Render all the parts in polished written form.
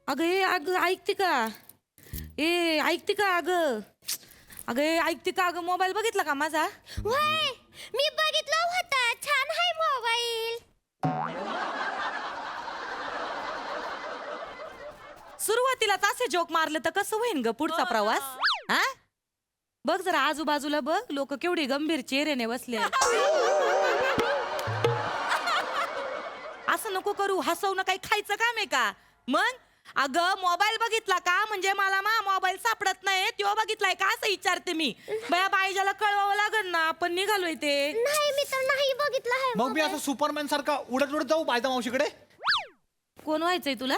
अगं ए अगं ऐकते का? ऐकते का अगं? अगं ऐकते का अगं? मोबाईल बघितला का माझा? वय मी बघितलं होतं, छान आहे मोबाईल. सुरुवातीलाच असे जोक मारले तर कसं होईन ग पुढचा प्रवास? हा बघ जरा आजूबाजूला बघ, लोक केवढी गंभीर चेहऱ्याने बसले. असं नको करू, हसवणं काही खायचं काम आहे का? मग अगं मोबाईल बघितला का म्हणजे मला मोबाईल सापडत नाही तेव्हा बघितलाय का असं विचारते मी. बया बाईजाला कळवावं लागल ना, आपण निघालोय ते. नाही मी तर नाही बघितलं आहे. मग मी असं सुपरमॅन सारखा उडत उडत जाऊ बायदा मावशीकडे. कोण व्हायचंय तुला?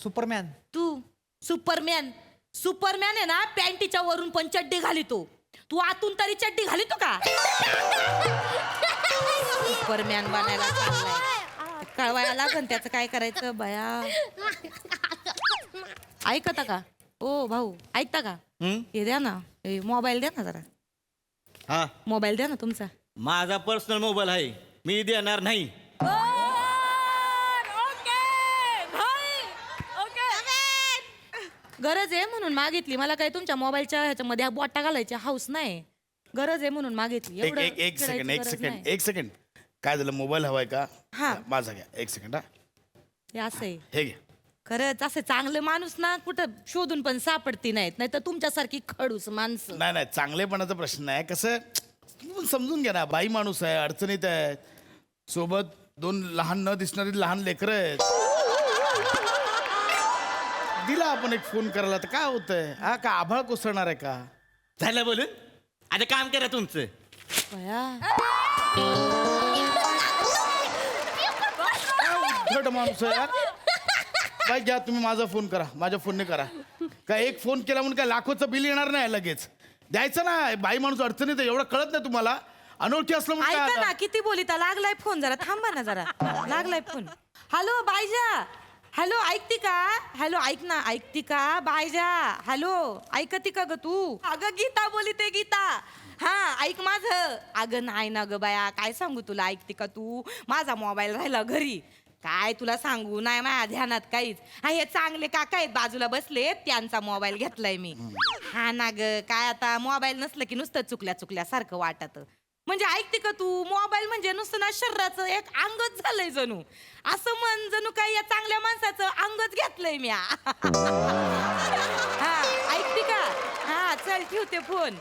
सुपरमॅन. तू सुपरमॅन? सुपरमॅन आहे ना, पॅन्टीच्या वरून पण चड्डी घालितो, तू आतून तरी चड्डी घालितो का? सुपरमॅन बनायला चाललाय, कळवायला लागन त्याचं काय करायचं बया. ऐकता का ओ भाऊ, ऐकता का? हे द्या ना, मोबाईल द्या ना जरा. हा, मोबाईल द्या ना तुमचा. माझा पर्सनल मोबाईल आहे, मी देणार नाही. गरज आहे म्हणून मागितली, मला काही तुमच्या मोबाईलच्या ह्याच्यामध्ये बोटा घालायची हाऊस नाही. गरज आहे म्हणून मागितली. एक एक एक सेकंड एक सेकंड एक सेकंड. काय झालं, मोबाईल हवाय का? हा. माझा घ्या, एक सेकंड. हा, हे असं आहे. हे घ्या. खरंच असे चांगले माणूस ना कुठं शोधून पण सापडती नाहीत, नाही तर तुमच्यासारखी खडूस माणसं. नाही नाही, चांगलेपणाचा प्रश्न नाही. कसं तुम्ही पण समजून घ्या ना, बाई माणूस आहे, अडचणीत आहे, सोबत 2 लहान न दिसणारी लहान लेकरं आहेत. दिला आपण एक फोन करायला तर काय होतंय? हा का आभाळ कोसळणार आहे का? झालं बोलून, आता काम करा तुमचं. बया. उद्धट माणूस आहे यार. काय घ्या तुम्ही, माझा फोन करा, माझ्या फोनने करा. काय एक फोन केला म्हणून काय लाखोचं बिल येणार नाही लगेच. द्यायचं ना, बाई माणूस अडचणीत आहे, एवढं कळत नाही तुम्हाला? अनोळखी असलं म्हणून ऐका काय ना, किती बोलिता. लागलाय फोन, जरा थांबा ना जरा. लागलाय फोन. हॅलो बायजा. हॅलो ऐकती का? हॅलो ऐक ना, ऐकती का बायजा? हॅलो ऐकती का ग तू? अगं गीता बोलिते, गीता. हा ऐक माझं. अगं नाही ना ग बाया, काय सांगू तुला, ऐकते का तू? माझा मोबाईल राहिला घरी. काय तुला सांगू, नाही माझ्या ध्यानात काहीच. हा हे चांगले काका आहेत बाजूला बसले, त्यांचा मोबाईल घेतलाय मी. हा ना ग, काय आता मोबाईल नसलं की नुसतं चुकल्या चुकल्यासारखं वाटत. म्हणजे ऐकते का तू, मोबाईल म्हणजे नुसतं ना शरीराचं एक अंगच झालंय जणू. असं म्हण, जणू काय या चांगल्या माणसाचं अंगच घेतलंय मी. हा ऐकते का? हा चल ठेवते फोन.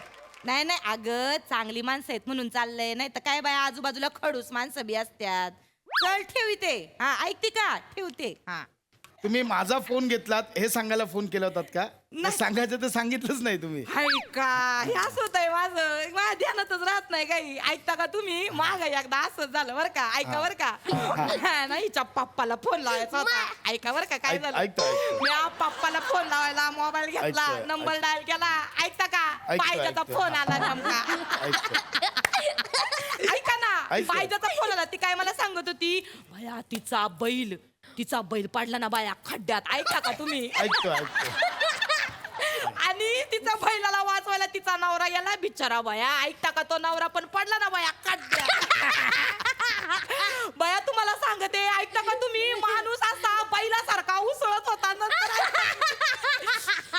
नाही नाही अगं, चांगली माणसं आहेत म्हणून चाललंय, नाही तर काय बाय आजूबाजूला खडूस माणसं बी असतात. चल ठेवते. हा ऐकते का? ठेवते. हा तुम्ही माझा फोन घेतलात हे सांगायला फोन केला होतात का? नाही. सांगायचं तर सांगितलंच नाही तुम्ही. ऐका, हे असं होतंय माझं, माझ्या ध्यानातच राहत नाही काही. ऐकता का तुम्ही? माग एकदा असंच झालं बरं का. ऐका बरं का. नाही हिच्या पप्पाला फोन लावायचा होता. ऐका बरं का काय झालं. ऐकतो. मी पप्पाला फोन लावायला मोबाईल घेतला, ऐकतोय, नंबर डायल केला. ऐकता का? ऐकतोय, बायजाचा ऐकतोय. फोन आला नेमका. ऐका ना, ऐकतोय. बायजाचा फोन आला. ती काय मला सांगत होती, भया तिचा बैल पडला ना बाया खड्ड्यात. ऐका का तुम्ही? ऐकतो. आणि तिचा बैलाला वाचवायला तिचा नवरा गेला बिचारा बाया. ऐकता का, तो नवरा पण पडला ना बाया खड्ड्यात. बाया तुम्हाला सांगते, ऐकता का तुम्ही, माणूस असा बैलासारखा उसळत होता.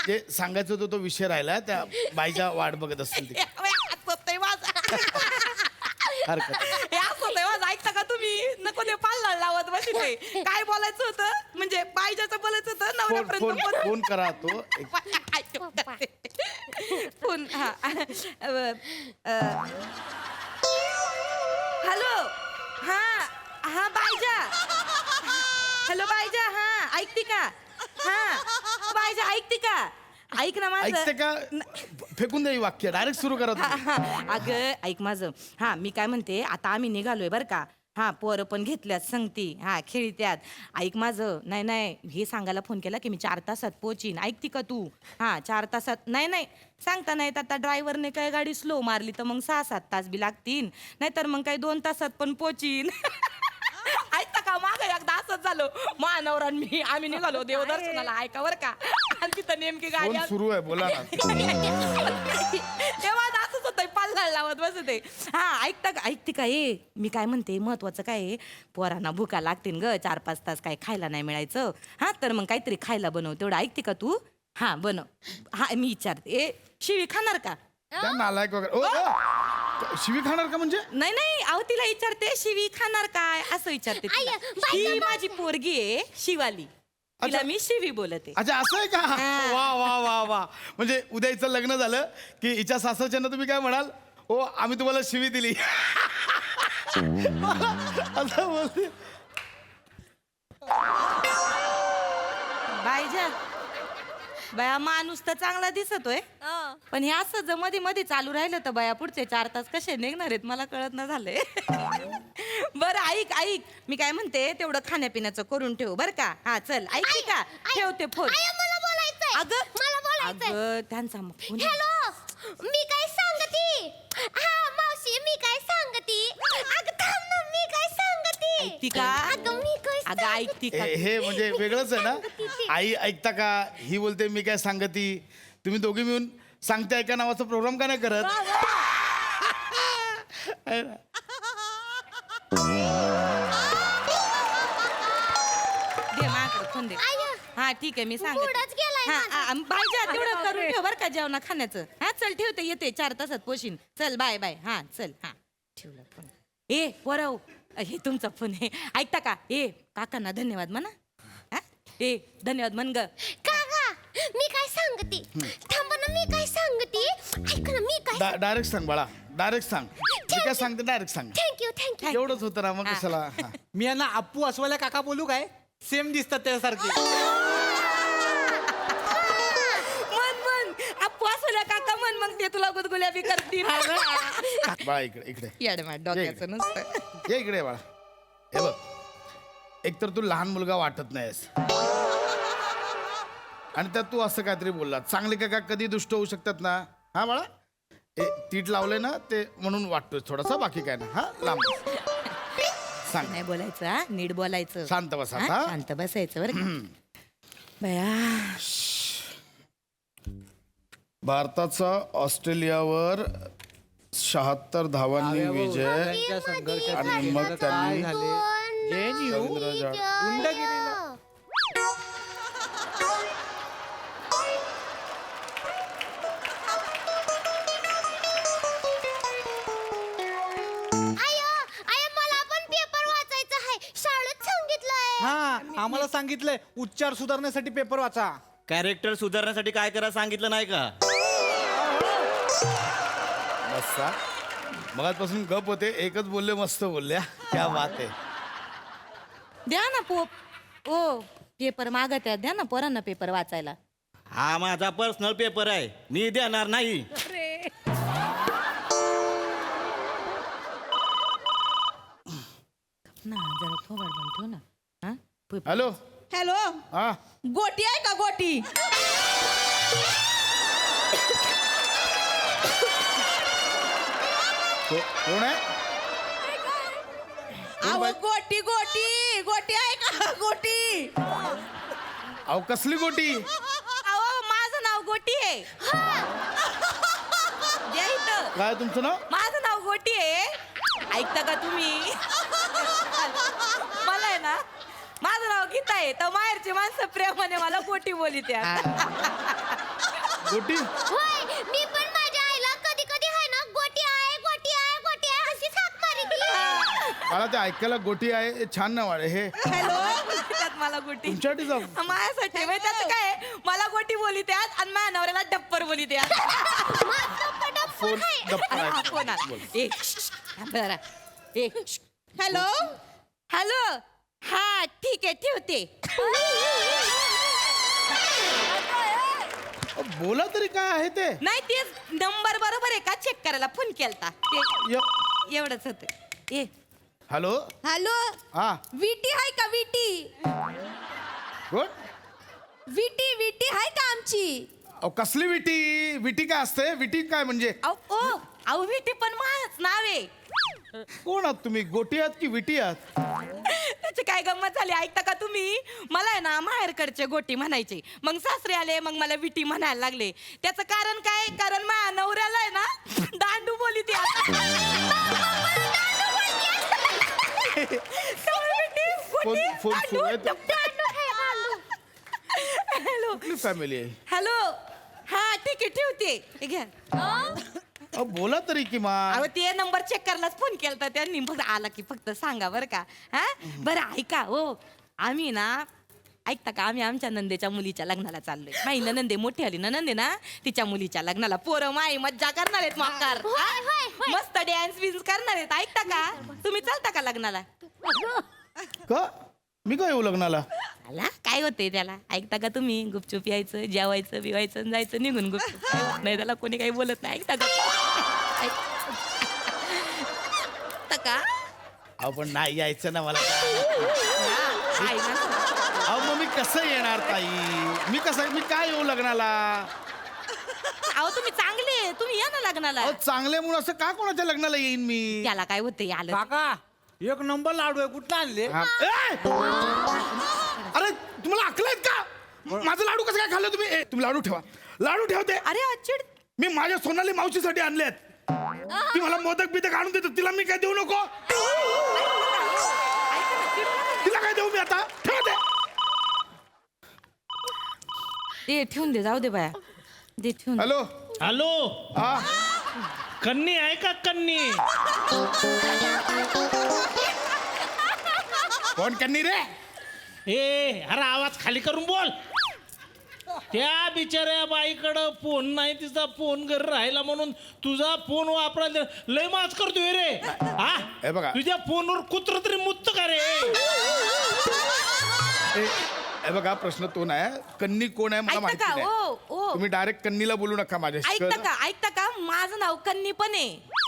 जे सांगायचं होतं तो विषय राहिला, त्या बाईच्या वाट बघत असतील ती. हरकत नाही. हे असं होतंय माझं. ऐकता का तुम्ही? नको ते पाल्ला लावत बसले. काय बोलायचं होतं म्हणजे बायजाचं बोलायचं होतं नवऱ्यापर्यंत फोन करा तो. फोन. हा हॅलो. हा बायजा. हॅलो बायजा. हा ऐकते का? हा बायजा ऐकते का? ऐक ना माझं. ऐकते का? फेकून द्या वाक्य, डायरेक्ट सुरू करा तुम्ही. अगं ऐक माझं. हा मी काय म्हणते, आता आम्ही निघालोय बरं का. हा पोरं पण घेतल्यात संगती, हा खेळत्यात. ऐक माझं. नाही हे सांगायला फोन केला की मी 4 तासात पोहोचीन. ऐकती का तू? हा 4 तासात. नाही सांगता नाहीत. आता ड्रायव्हरने काय गाडी स्लो मारली तर मग 6-7 तास बी लागतील, नाहीतर मग काही 2 तासात पण पोहोचीन. ऐकता का, मागं एकदा असंच झालं. महानवरा मी आम्ही निघालो देवदर्शनाला. ऐका बरं का. आणि तिथं नेमकी गाडी फोन सुरू आहे, बोला ना. तेव्हा असंच होतंय, पाल्ला लावत बसले. ते. हा ऐकते का ए मी काय म्हणते महत्वाचं काय आहे, पोरांना भुका लागतील ग, 4-5 तास काय खायला नाही मिळायचं. हा तर मग काहीतरी खायला बनव, तेवढं ऐकते का तू? हा बनव. हा मी विचारते ए शिवी खाणार का? त्या नालायक वगैरे शिवी खाणार का म्हणजे? नाही अहो तिला विचारते शिवी खाणार काय असं विचारते तिला. आय, बाई, ही माझी पोरगी आहे शिवाली, तिला अच्छा. मी शिवी बोलते. अच्छा असं आहे का? वा वा वा वा. म्हणजे उद्या हिचं लग्न झालं की हिच्या सासरच्यांना तुम्ही काय म्हणाल? हो आम्ही तुम्हाला शिवी दिली. असं बोलते. बायजा बया माणूस तर चांगला दिसतोय, पण हे असं जर मध्ये मध्ये चालू राहिलं तर बया पुढचे 4 तास कसे निघणार आहेत मला कळत ना झालंय. बरं ऐक मी काय म्हणते तेवढं खाण्यापिण्याचं करून ठेव बर का. हा चल ऐकते का? ठेवते फोन. मला बोलायचंय. अगं मला बोलायचंय. अगं त्यांचा फोन. हॅलो मी काय सांगती? हा मावशी मी काय सांगती? अगं थांब ना मी काय सांगती? ऐकती का? अगं मी काय अगं ऐकती का? हे म्हणजे वेगळंच आहे सांगती ती. ना. आई ऐकता का? ही बोलते मी काय सांगती. तुम्ही दोघी मिळून सांगते ऐका नावाचा प्रोग्राम का नाही करत? आहे ना? दे माझ्याकडे फोन दे. आय, हा ठीक आहे मी मूडच सांगते. गेलाय माझा. बायजा तेवढं करून ठेव बर का जेवणा खाण्याचं. हा चल ठेवते येते 4 तासात पोशीन. चल बाय हा चल. हा ठेवलं फोन. ए पोराव हे तुमचा फोन आहे ऐकता का? ए काकांना धन्यवाद म्हणा. हा ए धन्यवाद म्हण ग. काका मी काय सांगती? थांब ना मी काय सांगती? ऐक ना मी काय डायरेक्ट सांग बाळा, डायरेक्ट सांग. मी काय सांगते डायरेक्ट सांग. थँक्यू एवढंच होतं ना मग कशाला? हा. मी यांना अप्पू अस्वल्या काका बोलू काय? सेम दिसतात त्यासारखे. म्हण अप्पू असल्या काका म्हण मग ते तुला गुदगुल्या बी करतील. बाळा इकडे येडमा डोक्याचं नसतं. ये इकडे बाळा. हे बघ एक तर तू लहान मुलगा वाटत नाहीस आणि त्यात तू असं काहीतरी बोलला. चांगले काका कधी दुष्ट होऊ शकतात ना. हा बाळा तीट लावले ना ते म्हणून वाटतोय थोडासा, बाकी काय ना. हा लांब सांग. नाही बोलायचं हा नीट बोलायचं. शांत बसा. हा, हा? शांत बसायचं बरं का? बया भारताचा ऑस्ट्रेलियावर 76 धावांनी विजय. त्यांच्या संघर्षात आणि मग काय त्यांनी झाले? JNU रवींद्र जाडे- गुंड गेलेला. आय मला पण पेपर वाचायचा आहे. शाळेत सांगितलंय. हा आम्हाला सांगितलंय उच्चार सुधारण्यासाठी पेपर वाचा. कॅरेक्टर सुधारण्यासाठी काय करा सांगितलं नाही का? बसा. मगाचपासून गप होते, एकच बोलले मस्त बोलल्या. क्या बात आहे. द्या ना ओ पेपर मागत आहे, द्या ना पोरांना पेपर वाचायला. हा माझा पर्सनल पेपर आहे, मी देणार नाही. ना जरा थोबाड बंद ठेव ना. हा हॅलो हॅलो हा गोटी आहे का गोटी? कोण आहे? अहो गोटी गोटी गोटी आहे का गोटी? अहो कसली गोटी? अहो माझं नाव गोटी आहे. द्या इथं. काय तुमचं नाव? माझं नाव गोटी आहे. ऐकता का तुम्ही? मला आहे ना माझं नाव गीता आहे तर माहेरची माणसं प्रेमाने मला गोटी बोलीत गोटी? होय मी पण माझ्या आईला कधी कधी आहे ना गोटी आहे गोटी आहे गोटी आहे अशी हाक मारती. मला ते ऐकायला गोटी आहे हे छान नाव आहे हे. हॅलो बोलतात मला गोटी. तुमच्यासाठी जाऊ. माझ्यासाठी माहिती त्याचं काय आहे? मला गोटी बोली त्यात आणि माझ्या नवऱ्याला डप्पर बोली त्यात. फोन गप्प हा, आहे. फोन आला. ए, बरं. ए, हॅलो हॅलो हा ठीक आहे ठेवते. बोला तरी काय आहे ते? नाही तेच नंबर बरोबर आहे का चेक करायला फोन केलता ते य- एवढंच होतं. ए हॅलो हॅलो हा विटी आहे का विटी? कोण? विटी विटी आहे का आमची? अहो कसली विटी? विटी काय असते? विटी काय म्हणजे? अहो विटी पण माझंच नाव आहे. कोण आहात तुम्ही? गोटी आहात की विटी आहात? त्याची काय गंमत झाली ऐकता का तुम्ही? मला आहे ना माहेरकडचे गोटी म्हणायचे, मग सासरे आले मग मला विटी म्हणायला लागले. त्याचं कारण काय? कारण माझ्या नवऱ्याला आहे ना दांडू बोली ती. फोन सुरू आहे तर हॅलो कुठली फॅमिली आहे हॅलो हा ठीक आहे ठेवते हे घ्या अहो बोला तरी किमान अहो ते नंबर चेक करायलाच फोन केला त्यांनी फक्त आला की फक्त सांगा बरं का हा बरं ऐका हो आम्ही ना ऐकता का आम्ही आमच्या नंदेच्या मुलीच्या लग्नाला चाललोय माई नंदे मोठी आली नंदे ना तिच्या मुलीच्या लग्नाला पोरं माई मज्जा करणार आहेत माकार होय, होय, होय. मस्त डॅन्स बिन्स करणार आहेत ऐकता का तुम्ही चालता का लग्नाला का मी काय येऊ लग्नाला आला काय होते त्याला ऐकता का तुम्ही गुपचूप यायचं जेवायचं बिवायचं आणि जायचं निघून गुपचूप काय होत नाही त्याला कोणी काही बोलत नाही ऐकता का ऐकता का अहो पण नाही यायचं ना मला आहे ना अहो मग मी कसं येणार ताई मी काय येऊ लग्नाला अहो तुम्ही चांगले तुम्ही या ना लग्नाला अहो चांगले म्हणून असं का कोणाच्या लग्नाला येईन मी त्याला काय होते आलं काका एक नंबर लाडू आहे कुठला आणले हा. ए! अरे तुम्हाला अकल आहेत का माझं लाडू कसं काय खाल्लं तुम्ही तुम्ही लाडू ठेवते अरे अचिड मी माझ्या सोनाली मावशीसाठी आणलेत ती मला मोदक बिदक आणून देतो तिला मी काय देऊ नको तिला काय देऊ मी आता ठेवते ते ठेवून दे जाऊ दे बाया दे ठेवून दे. हॅलो हॅलो हा कन्नी आहे का कन्नी कोण कन्नी रे ए अरे आवाज खाली करून बोल त्या बिचाऱ्या बाईकडं फोन नाही तिचा फोन घरी राहिला म्हणून तुझा फोन वापरायला लय माच करतोय रे हा हे बघा. तुझ्या फोनवर कुत्र तरी मुत्त का रे हे बघा प्रश्न तो नाही कन्नी कोण आहे मला ऐकता माहिती का नाही ओ ओ तुम्ही डायरेक्ट कन्नीला बोलू नका माझ्याशी ऐकता का माझं नाव कन्नी पण आहे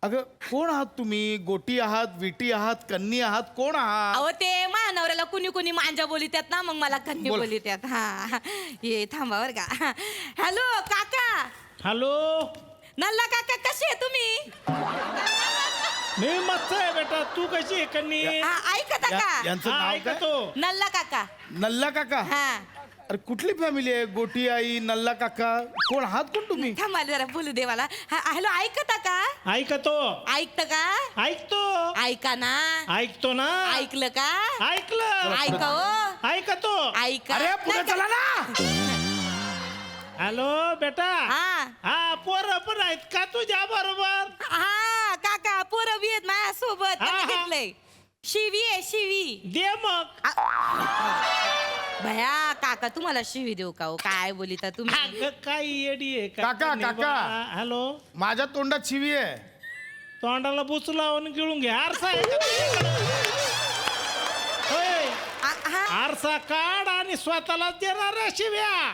अगं कोण आहात तुम्ही गोटी आहात विटी आहात कन्नी आहात कोण आहात अहो ते महानवऱ्याला कुणी कुणी मांजा बोलित्यात ना मग मला कन्नी बोल. बोलित्यात हा ये थांबा बर का हॅलो काका हॅलो नल्ला काका कसे आहे तुम्ही मी मस्त आहे बेटा तू कशी आहे कन्नी ऐकता का यांचं हा नाव काय ऐकतो नल्ला काका नल्ला काका हा अरे कुठली फॅमिली आहे गोटी आई नल्ला काका कोण आहात कोण तुम्ही थांबा जरा बोलू दे मला हॅलो ऐकता का ऐकतो ऐकतं का ऐकतो ऐका ना ऐकतो ना ऐकलं का ऐकलं ऐका ओ ऐकतो ऐका अरे पुढे नाही का- चला ना हॅलो बेटा हा हा पोरं पण आहेत का तुझ्या बरोबर हा काका पोरं बी आहेत माझ्यासोबत हा, हा. घेतलंय शिवी आहे शिवी दे मग भया काका तुम्हाला शिवी देऊ का हो काय बोलिता तुम्ही अगं, काय येडी आहे काका, कन्नी काका. बा? हॅलो माझ्या तोंडात शिवी आहे तोंडाला बुच लावून गिळून घे आरसा आहे का तुझ्याकडं? होय, हा आरसा काढ आणि स्वतःला देणार रे शिव्या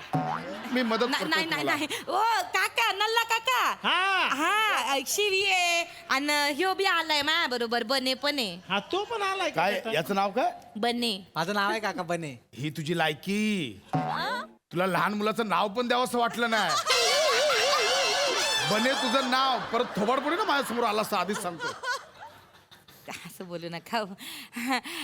मी मदत नाही करतो नाही तुम्हाला. नाही ओ काका नल्ला काका हा हा शिवी आहे आणि ह्यो बी आलाय माझ्या बरोबर बने पण आहे हा तो पण आलाय का काय बेटा? याचं नाव काय बने माझं नाव आहे काका बने ही तुझी लायकी तुला लहान मुलाचं नाव पण द्यावं असं वाटलं नाही बने तुझं नाव परत थोबाड पडे ना माझ्यासमोर आला असं आधीच सांगतो असं बोलू नका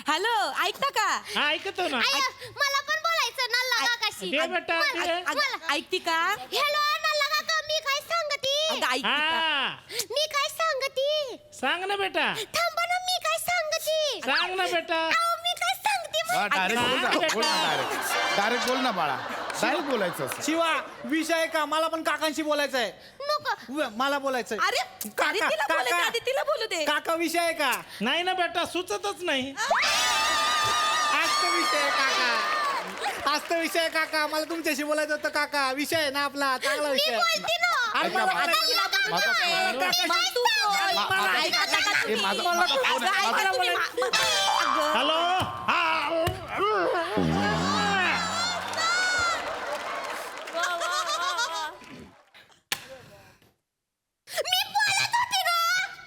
हॅलो ऐकता का हा ऐकतो ना आय, मला पण बोलायचं नल्ला काकाशी दे बेटा दे. ऐकती का हॅलो नल्ला काका मी काय सांगती अगं, ऐकती का हा मी काय सांगती सांग ना बेटा थांबा ना मी काय सांगती सांग ना बेटा अहो, मी काय सांगते डायरेक्ट बोल ना बेटा. बोल ना डायरेक्ट बोल ना बाळा डायरेक्ट बोलायचं असं. शिवा विषय आहे का मला पण काकांशी बोलायचं आहे नको मला बोलायचंय अरे अरे, तिला बोलू दे आधी, तिला बोलू दे काका विषय आहे का नाही ना बेटा सुचतच नाही आज तर विषय आहे काका आज तर विषय आहे काका मला तुमच्याशी बोलायचं होतं काका विषय आहे ना आपला चांगला विषय आहे. बोलते ना अरे ऐका, मला- माझा- अरे माझा फोन आहे. मग तू बोल. माझा- ऐका का ए, तुम्ही? माझा- माझा फोन आहे. अगं, ऐका माझा- तुम्ही. अगं. हॅलो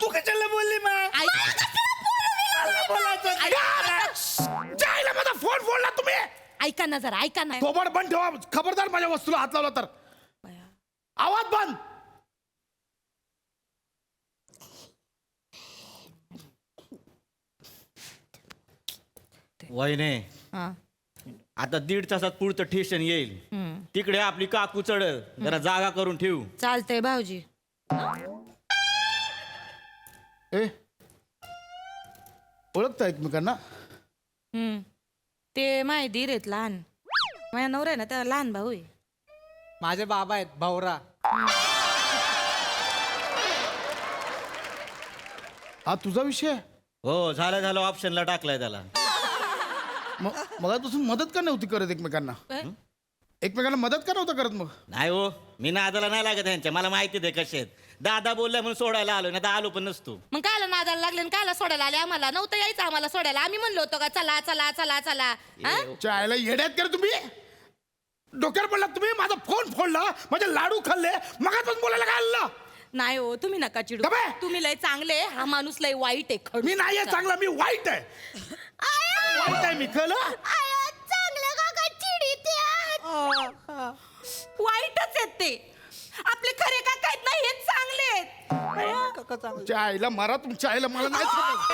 तू कशाला बोलली मग जायला माझा फोन फोडला तुम्ही ऐका ना जरा ऐका ना थोबाड बंद ठेवा खबरदार माझ्या वस्तूला हात लावला तर आवाज बंद वहिने हा. आता 1.5 तासात पुढचं स्टेशन येईल तिकडे आपली काकू चढल जरा जागा करून ठेवू चालतंय भाऊजी ए ओळखता एकमेकांना ते माय धीर आहेत लहान. माझ्या नवरा आहे ना त्याला लहान भाऊ आहे. माझे बाबा आहेत भाऊरा. हा तुझा विषय हो झालं ऑप्शनला टाकलाय त्याला. मला तुझून मदत का नव्हती करत एकमेकांना? एकमेकांना मदत का नव्हतं करत मग? नाही हो, मी नादाला नाही लागत यांच्या. मला माहिती आहे कसे आहेत. दादा बोललाय म्हणून सोडायला आलो, नाही तर आलो पण नसतो. मग कायला नादाला लागले आणि कायला सोडायला आले आम्हाला? नव्हतं यायचं आम्हाला सोडायला. आम्ही म्हणलो होतो का चला चला चला चला. हा? चायला येड्यात कर तुम्ही. डोक्यावर पडला तुम्ही. माझा फोन फोडला, माझे लाडू खाल्ले, मगाच बोलायला काय आलं? नाही हो, तुम्ही नका चिडू. गप्प आहे. तुम्ही लय चांगले, हा माणूस लय वाईट आहे. खडूस. मी नाही आहे चांगला, मी वाईट आहे. वाईट आहे मी, कळलं? चांगलं काका चिडीत वाईटच आहेत ते. आपले खरे काका आहेत ना, हेच चांगले आहेत. काका चांगले. तुमच्या आईला मारा, तुमच्या आईला मला नाही समजत.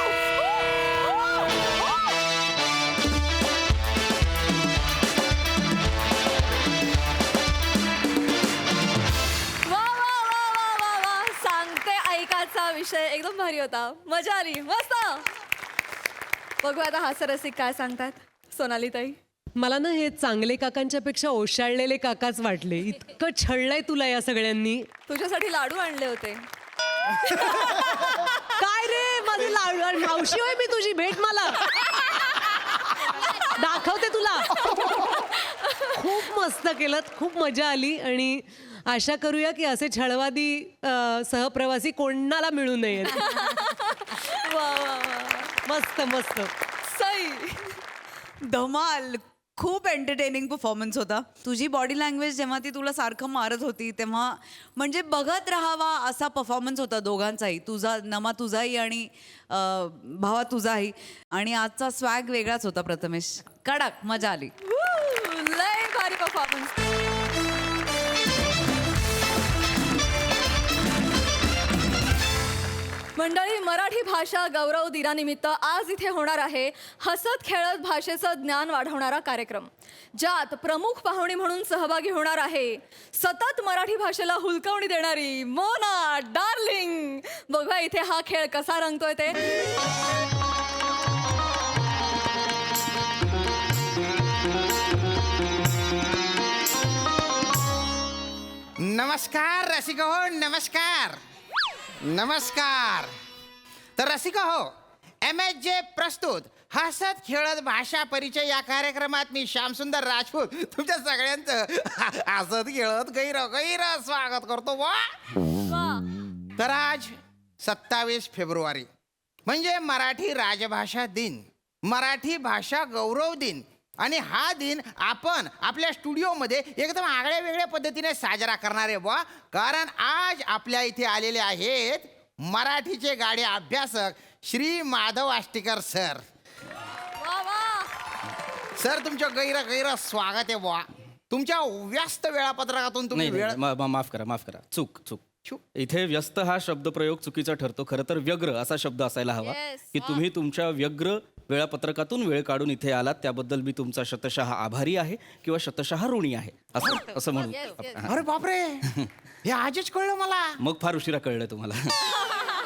वा वा वा वा वा वा सांगते ऐकाचा विषय एकदम भारी होता. मजा आली, मस्त. बघू आता हास्यरसिक काय सांगतात. सोनाली ताई. मला ना हे चांगले काकांच्या पेक्षा ओशाळलेले काकाच वाटले. इतकं छळलंय तुला या सगळ्यांनी. तुझ्यासाठी लाडू आणले होते. काय रे माझे लाडू? आणि मावशी होय मी तुझी, भेट मला, दाखवते तुला. खूप मस्त केलं, खूप मजा आली. आणि आशा करूया की असे छळवादी सहप्रवासी कोणाला मिळू नयेत. वा वा वा मस्त मस्त. सई. धमाल. खूप एंटरटेनिंग परफॉर्मन्स होता. तुझी बॉडी लँग्वेज जेव्हा ती तुला सारखं मारत होती तेव्हा म्हणजे बघत राहावा असा परफॉर्मन्स होता दोघांचाही. तुझा नमा तुझाही आणि भावा तुझाही. आणि आजचा स्वॅग वेगळाच होता प्रथमेश. कडक मजा आली. लय भारी परफॉर्मन्स. मंडळी, मराठी भाषा गौरव दिनानिमित्त आज इथे होणार आहे हसत खेळत भाषेचं ज्ञान वाढवणारा कार्यक्रम, ज्यात प्रमुख पाहुणी म्हणून सहभागी होणार आहे सतत मराठी भाषेला हुलकावणी देणारी मोना डार्लिंग. बघा इथे हा खेळ कसा रंगतोय ते. नमस्कार रसिका हो, नमस्कार नमस्कार. तर रसिका हो, MSJ प्रस्तुत हसत खेळत भाषा परिचय या कार्यक्रमात मी श्यामसुंदर राजपूत तुमच्या सगळ्यांचं हसत खेळत गैर स्वागत करतो. वा. तर आज 27 फेब्रुवारी म्हणजे मराठी राजभाषा दिन, मराठी भाषा गौरव दिन. आणि हा दिन आपण आपल्या स्टुडिओमध्ये एकदम आगळ्या वेगळ्या पद्धतीने साजरा करणार आहे बुवा. कारण आज आपल्या इथे आलेले आहेत मराठीचे गाडे अभ्यासक श्री माधव आष्टीकर सर. वा वा. सर तुमचं गैर स्वागत आहे बुवा. तुमच्या व्यस्त वेळापत्रकातून तुम्ही नाही वेळ माफ करा. चूक इथे व्यस्त हा शब्दप्रयोग चुकीचा ठरतो. खरं तर व्यग्र असा शब्द असायला हवा. Yes. की तुम्ही तुमच्या व्यग्र वेळापत्रकातून वेळ काढून इथे आलात, त्याबद्दल मी तुमचा शतशः आभारी आहे किंवा शतशः ऋणी आहे असं म्हणू. Yes, yes. अरे बापरे, हे आजच कळलं मला. मग फार उशिरा कळलं तुम्हाला.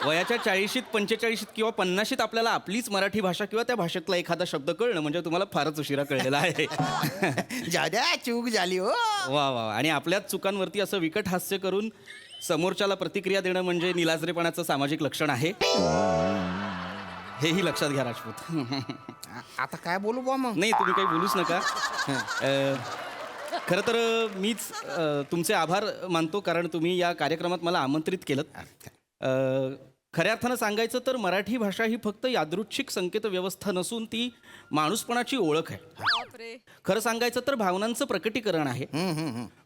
वयाच्या 40शीत 45शीत किंवा 50शीत आपल्याला आपलीच मराठी भाषा किंवा त्या भाषेतला एखादा शब्द कळणं म्हणजे तुम्हाला फारच उशिरा कळलेला आहे. जाद्या चूक झाली हो. वा. आणि आपल्याच चुकांवरती असं विकट हास्य करून समोरच्याला प्रतिक्रिया देणं म्हणजे निलाजरेपणाचं सामाजिक लक्षण आहे, हेही लक्षात घ्या राजपूत. आता काय बोलू बुवा मग? नाही तुम्ही काही बोलूच नका. खरं तर मीच तुमचे आभार मानतो, कारण तुम्ही या कार्यक्रमात मला आमंत्रित केलं. खऱ्या अर्थानं सांगायचं तर मराठी भाषा ही फक्त यादृच्छिक संकेत व्यवस्था नसून ती माणूसपणाची ओळख आहे. बापरे. खरं सांगायचं तर भावनांचं प्रकटीकरण आहे.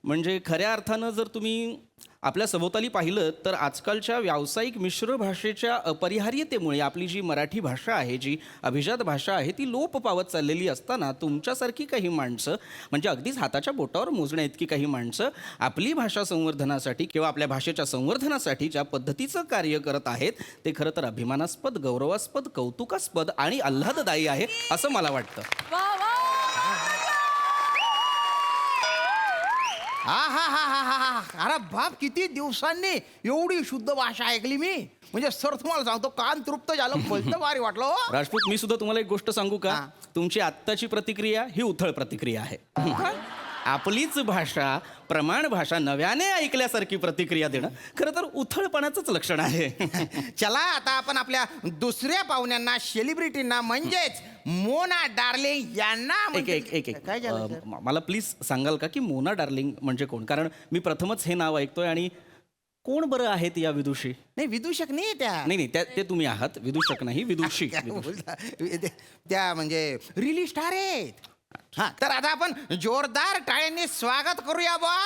म्हणजे खऱ्या अर्थानं जर तुम्ही आपल्या सभोवताली पाहिलं तर आजकालच्या व्यावसायिक मिश्र भाषेच्या अपरिहार्यतेमुळे आपली जी मराठी भाषा आहे, जी अभिजात भाषा आहे, ती लोप पावत चाललेली असताना तुमच्यासारखी काही माणसं, म्हणजे अगदीच हाताच्या बोटावर मोजण्या इतकी काही माणसं आपली भाषा संवर्धनासाठी किंवा आपल्या भाषेच्या संवर्धनासाठी ज्या पद्धतीचं कार्य करत आहेत ते खरं तर अभिमानास्पद, गौरवास्पद, कौतुकास्पद आणि आल्हाददायी आहे असं मला वाटतं. वा वा. हा हा हा हा हा हा अरे बाप, किती दिवसांनी एवढी शुद्ध भाषा ऐकली मी. म्हणजे सर तुम्हाला सांगतो, कान तृप्त झालं, बोलतं भारी वाटलं हो. राजपूत, मी सुद्धा तुम्हाला एक गोष्ट सांगू का? हा. तुमची आत्ताची प्रतिक्रिया ही उथळ प्रतिक्रिया आहे. आपलीच भाषा, प्रमाण भाषा नव्याने ऐकल्यासारखी प्रतिक्रिया देणं खरं तर उथळपणाचंच लक्षण आहे. चला आता आपण आपल्या दुसऱ्या पाहुण्यांना, सेलिब्रिटींना, म्हणजेच मोना डार्लिंग यांना एक काय झालं? मला प्लीज सांगाल का की मोना डार्लिंग म्हणजे कोण? कारण मी प्रथमच हे नाव ऐकतोय आणि कोण बरं आहेत या विदुषी? नाही, विदूषक नाही त्या. नाही ते तुम्ही आहात, विदूषक नाही, विदुषी. काय बोलता? त्या म्हणजे रिली स्टार आहेत. हा, तर आता आपण जोरदार टाळ्यांनी स्वागत करूया बा.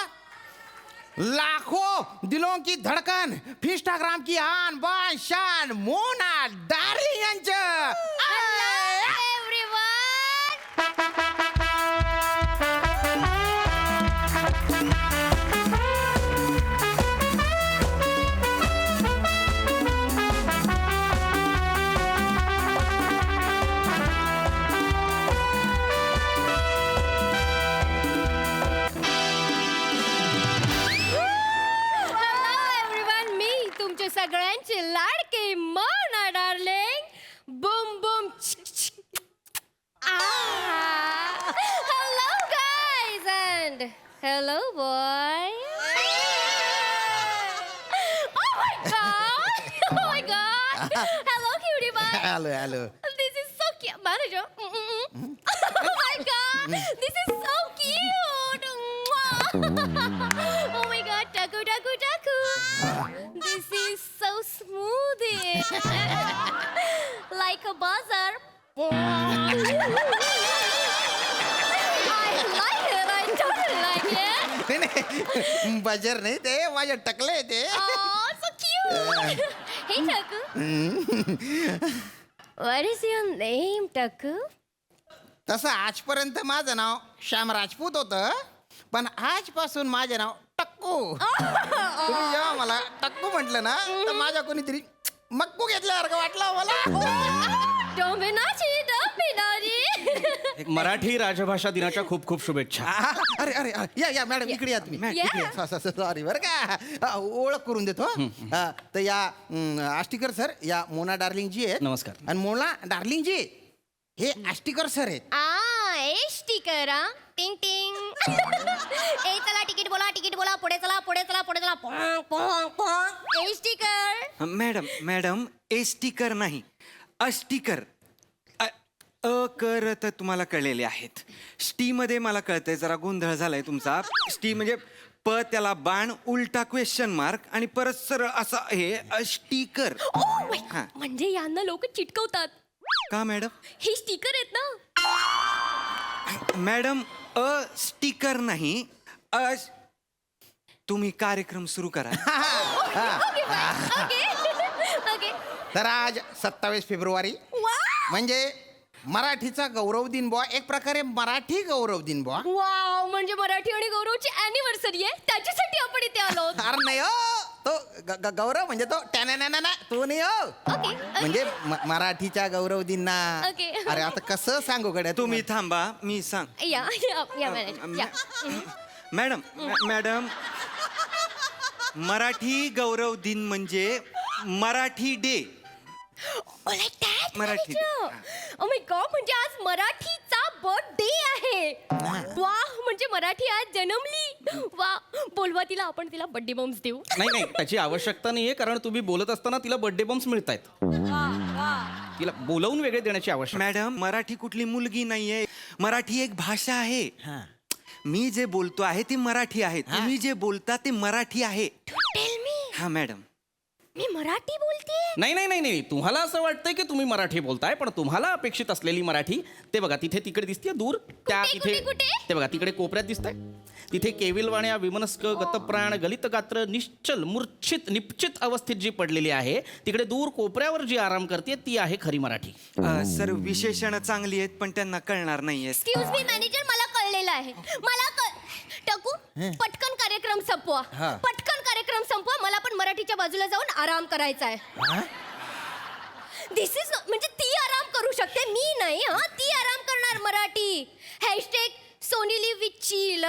लाखो दिलों की धडकन, इंस्टाग्राम की आन बान शान, मोना डार्लिंग यांचं. सगळ्यांची लाडकी Mona darling. Boom boom. Hello guys and hello boy. Oh my god. Hello cutie pie. Hello. This is so cute. Manager. Oh my god. This is so cute. Oh my god. Taku taku taku. This is so smooth. Like a buzzer. I like it. I totally like it. नाही buzzer नाही ते, माझ्या टकले ते. Oh, so cute. Hey, Taku. What is your name, Taku? तसं आजपर्यंत माझं नाव श्याम राजपूत होतं, पण आजपासून माझे नाव टक्कू. तुम्ही जेव्हा मला टक्कू म्हटलं ना, तर माझ्या कोणीतरी मक्कू घेतल्यासारखं वाटलं मला. Don't be naughty, don't be naughty. एक मराठी राजभाषा दिनाच्या खूप खूप शुभेच्छा. अरे अरे या मॅडम, इकडे या तुम्ही. Yeah. सॉरी बरं का, ओळख करून देतो. तर या आष्टीकर सर, या मोना डार्लिंग जी आहेत. नमस्कार. आणि मोना डार्लिंग जी हे आष्टीकर सर आहेत. स्टिकर. टिंग टिंग. ए चला तिकीट बोला, पुढे चला. Pong Pong Pong. Sticker. Madam sticker नाही, अष्टीकर. अकर तर तुम्हाला कळलेले आहेत. स्टी मध्ये मला कळतंय जरा गोंधळ झालाय तुमचा. स्टी म्हणजे प त्याला बाण, उलटा क्वेश्चन मार्क आणि परत सरळ असा हे अष्टीकर. हा. म्हणजे यांना लोक चिटकवतात का मॅडम? हे स्टिकर आहेत ना. मॅडम स्टिकर नाही, तुम्ही कार्यक्रम सुरू करा. ओके. तर आज 27 फेब्रुवारी म्हणजे मराठीचा गौरव दिन बुवा, एक प्रकारे मराठी गौरव दिन बुवा. वाव, म्हणजे मराठी आणि गौरवची अॅनिव्हर्सरी आहे, त्याच्यासाठी आपण इथे आलो. अरे नाही हो, तो गौरव म्हणजे तो टॅना तो नाही हो. ओके. म्हणजे मराठीच्या गौरव दिन ना. ओके. अरे आता कसं सांगू गड्या तुम्ही थांबा, मी सांग. या मॅनेजर या. मॅडम मराठी गौरव दिन म्हणजे Marathi day. Marathi. Oh my God, म्हणजे आज मराठीचा बर्थडे आहे. वा, म्हणजे मराठी आज जन्मली. वा, बोलवा तिला, आपण तिला बर्थडे बम्स देऊ. नाही त्याची आवश्यकता नाहीये, कारण तुम्ही बोलत असताना तिला बर्थडे बम्स मिळत आहेत. तिला बोलवून वेगळे देण्याची आवश्यकता. मॅडम मराठी कुठली मुलगी नाहीये, मराठी एक भाषा आहे. मी जे बोलतो आहे ते मराठी आहे, तुम्ही जे बोलता ते मराठी आहे. हा मॅडम, मी मराठी बोलते. नाही तुम्हाला असं वाटतंय की तुम्ही मराठी बोलताय, पण तुम्हाला अपेक्षित असलेली मराठी ते बघा तिकडे दिसते दूर. त्या कुठे? ते बघा तिकडे कोपऱ्यात दिसतंय. तिथे केविलवाण्या, विमनस्क, गतप्राण, गलितगात्र, निश्चल, मूर्छित, निश्चित अवस्थेत जी पडलेली आहे, तिकडे दूर कोपऱ्यावर जी आराम करते ती आहे खरी मराठी. सर विशेषणं चांगली आहेत पण त्यांना कळणार नाहीये. एक्सक्यूज मी मॅनेजर, मला कळलेलं आहे. टाकू पटकन कार्यक्रम संपवा. मला पण मराठीच्या बाजूला जाऊन आराम करायचा आहे. दिस इज म्हणजे ती आराम करू शकते, मी नाही. ती आराम करणार Marathi. # Sony LIV with chill.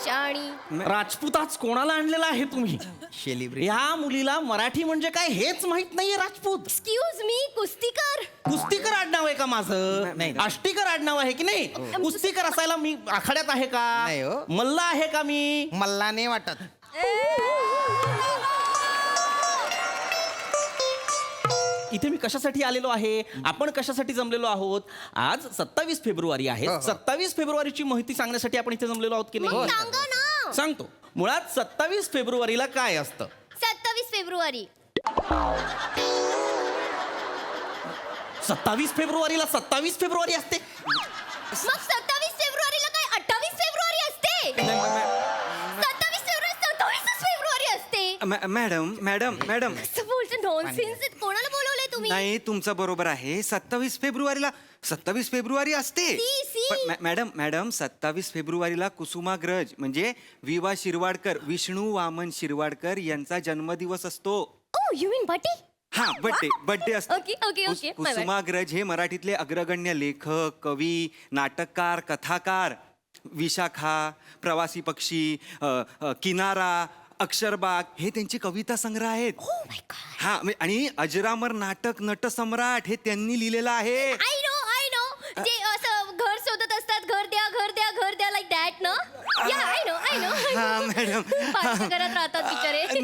शाणी. राजपूत आज कोणाला आणलेला आहे तुम्ही? सेलिब्रिटी. या मुलीला मराठी म्हणजे काय हेच माहित नाहीये. Rajput excuse me, कुस्तीकर. कुस्तीकर आडनाव आहे का माझं? नाही. आष्टीकर आडनाव आहे की नाही? कुस्तीकर असायला मी आखाड्यात आहे का? नाही हो. मल्ला आहे का मी? मला नाही वाटत. इथे मी कशासाठी आलेलो आहे? आपण कशासाठी जमलेलो आहोत? आज 27 फेब्रुवारी आहे. 27 फेब्रुवारीची माहिती सांगण्यासाठी आपण इथे जमलेलो आहोत की मग नाही? सांगा ना. सांगतो. मुळात 27 फेब्रुवारीला काय असतं? 27 फेब्रुवारी. 27 फेब्रुवारीला 27 फेब्रुवारी असते. मग 27 फेब्रुवारीला काय 28 फेब्रुवारी असते? 27 फेब्रुवारी असते. मॅडम असं बोलतो नॉनसेन्स. कोणाला बोलवलंय तुम्ही? नाही तुमचं बरोबर आहे. 27 फेब्रुवारी असते. सी. पण मॅडम 27 फेब्रुवारीला कुसुमाग्रज म्हणजे विवा शिरवाडकर, विष्णू वामन शिरवाडकर यांचा जन्मदिवस असतो. ओ यू मीन बर्थडे? हा बर्थडे असतो. Okay, my bad. कुसुमाग्रज हे मराठीतले अग्रगण्य लेखक, कवी, नाटककार, कथाकार. विशाखा, प्रवासी पक्षी, किनारा, अक्षरबाग हे त्यांचे कविता संग्रह आहेत. हा आणि अजरामर नाटक नटसम्राट हे त्यांनी लिहिलेलं आहे. आय नो जे असं घर शोधत असतात, घर द्या लाईक दॅट ना. या आय नो हा मॅडम. पालच्या घरात राहतात बिचारे.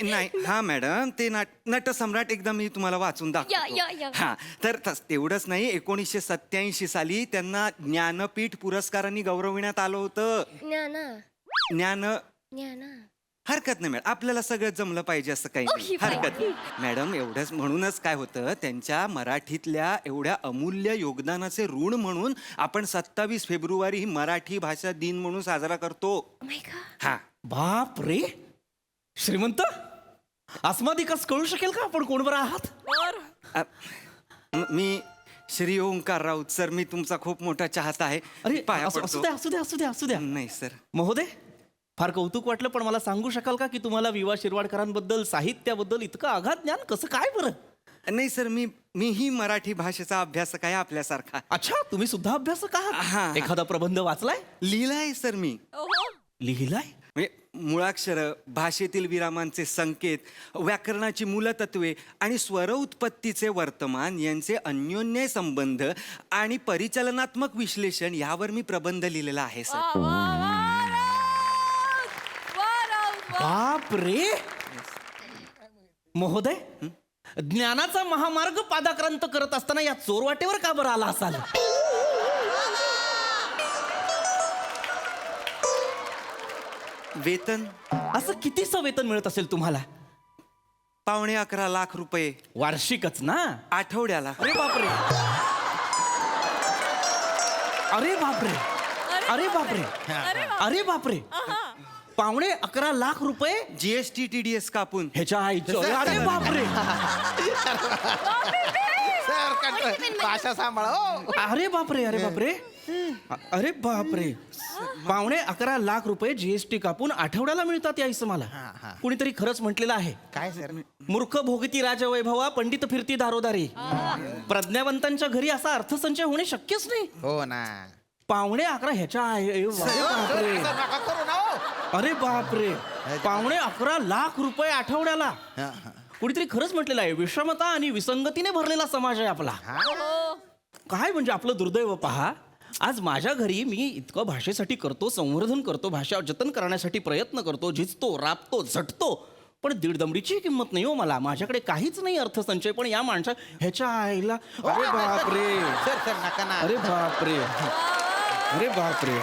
नाही हा मॅडम ते नटसम्राट एकदा मी तुम्हाला वाचून दाखवतो. या. हा तर तेवढंच नाही, 1987 साली त्यांना ज्ञानपीठ पुरस्कारांनी गौरविण्यात आलं होतं. ज्ञाना. हरकत नाही मॅडम, आपल्याला सगळं जमलं पाहिजे असं काही नाही. Okay, fine. हरकत नाही. मॅडम एवढंच म्हणूनच काय होतं, त्यांच्या मराठीतल्या एवढ्या अमूल्य योगदानाचे ऋण म्हणून आपण 27 फेब्रुवारी ही मराठी भाषा दिन म्हणून साजरा करतो. हा बाप रे, श्रीमंत अस्मादिकच कळू शकेल का आपण कोण बरं आहात? मी श्री ओंकार राऊत सर, मी तुमचा खूप मोठा चाहता आहे. अरे पाया असू पडतो. द्या. नाही सर. महोदय, फार कौतुक वाटलं, पण मला सांगू शकाल का की तुम्हाला विवा शिरवाडकरांबद्दल, साहित्याबद्दल इतकं अगाध ज्ञान कसं काय बरं? नाही सर, मीही मराठी भाषेचा अभ्यासक आहे आपल्यासारखा. अच्छा, तुम्ही सुद्धा अभ्यासक हा. आहात? एखादा प्रबंध वाचलाय? लिहिलाय सर मी. लिहिलाय? म्हणजे मुळाक्षर, भाषेतील विरामांचे संकेत, व्याकरणाची मूलतत्वे आणि स्वर उत्पत्तीचे वर्तमान यांचे अन्योन्य संबंध आणि परिचलनात्मक विश्लेषण यावर मी प्रबंध लिहिलेला आहे सर. बाप रे, महोदय, ज्ञानाचा महामार्ग पादाक्रांत करत असताना या चोरवाटेवर का बरं आला असाल? वेतन असं कितीचं वेतन मिळत असेल तुम्हाला? 11.25 लाख रुपये वार्षिकच ना? आठवड्याला. अरे बापरे, अरे बापरे, अरे बापरे, अरे बापरे, 11.25 लाख रुपये GST TDS कापून. ह्याच्या आईचं. अरे बापरे, सर भाषा सांभाळा हो. अरे बापरे, अरे बापरे, अरे बापरे, 11.25 लाख रुपये GST कापून आठवड्याला मिळतात यायचं मला. कुणीतरी खरंच म्हटलेलं आहे. काय सर? मूर्ख भोगती राजवैभवा, पंडित फिरती दारोदारी. प्रज्ञावंतांच्या घरी असा अर्थसंचय होणे शक्यच नाही. हो ना. 11.25 ह्याच्या अरे बापरे, नका करू ना हो. अरे बापरे, 11.25 लाख रुपये आठवड्याला. कुणीतरी खरंच म्हटलेलं आहे, विषमता आणि विसंगतीने भरलेला समाज आहे आपला. काय म्हणजे आपलं दुर्दैव पहा. आज माझ्या घरी मी इतकं भाषेसाठी करतो, संवर्धन करतो, भाषा जतन करण्यासाठी प्रयत्न करतो, झिजतो, राबतो, झटतो, पण दीड दमडीची किंमत नाही हो मला. माझ्याकडे काहीच नाही अर्थसंचय, पण या माणसा ह्याच्या आईला. अरे बापरे, सर नका ना. अरे बापरे, अरे बापरे,